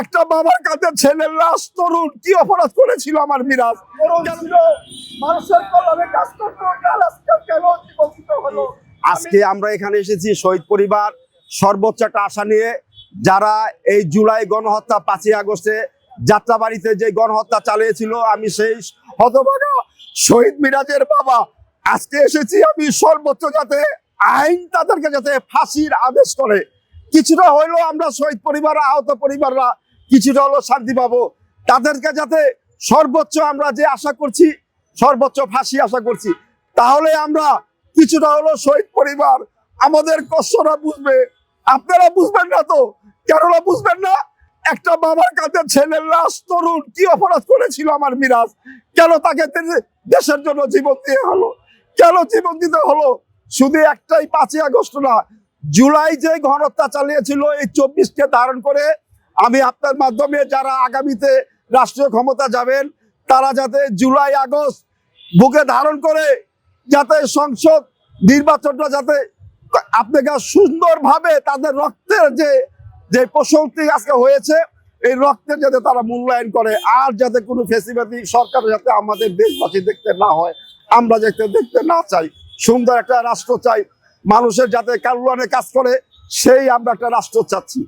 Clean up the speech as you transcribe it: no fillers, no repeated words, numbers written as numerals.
একটা বাবার কাছে ছেলের লাশ তরুণ কি অপরাধ করেছিল আমার মিরাজ? মানুষের কল্যাণে কাজ করতে কেন জীবন্ত হলো? আজকে আমরা এখানে এসেছি শহীদ পরিবার সর্বোচ্চ একটা আশা নিয়ে, যারা এই জুলাই গণহত্যা 5ই আগস্টে যাত্রাবাড়িতে যে গণহত্যা চালিয়েছিল, আমি সেই হতভাগা শহীদ মিরাজের বাবা। আজকে এসেছি আমি সর্বোচ্চ যাতে আইন তাদেরকে যাতে ফাঁসির আদেশ করে। কিছুটা হইলেও আমরা শহীদ পরিবার, আহত পরিবাররা কিছুটা হলো শান্তি পাবো। তাদেরকে যাতে সর্বোচ্চ আমরা যে আশা করছি, সর্বোচ্চ ফাঁসি আশা করছি, তাহলে আমরা কিছুটা হলো শহীদ পরিবার আমাদের কষ্টটা বুঝবে। আপনারা বুঝবেন না তো? কেননা বুঝবেন না? একটা বাবার কাছে ছেলের লাশ তরুণ কি অপরাধ করেছিল আমার মিরাজ? কেন তাকে দেশের জন্য জীবন দিয়ে হলো? কেন জীবন দিতে হলো? শুধু একটাই 5ই আগস্ট না, জুলাই যে গণহত্যা চালিয়েছিল, এই 24কে ধারণ করে আমি আপনার মাধ্যমে যারা আগামীতে রাষ্ট্রীয় ক্ষমতা যাবেন, তারা যাতে জুলাই আগস্ট বুকে ধারণ করে যাতে সংসদ নির্বাচনটা যাতে আপনাকে সুন্দরভাবে তাদের রক্তের যে প্রশস্তি আজকে হয়েছে, এই রক্তের যাতে তারা মূল্যায়ন করে। আর যাতে কোনো ফেসিবাদী সরকার যাতে আমাদের দেশবাসী দেখতে না হয়, আমরা যাতে দেখতে না চাই। সুন্দর একটা রাষ্ট্র চাই, মানুষের যাতে কল্যাণে কাজ করে, সেই আমরা একটা রাষ্ট্র চাচ্ছি।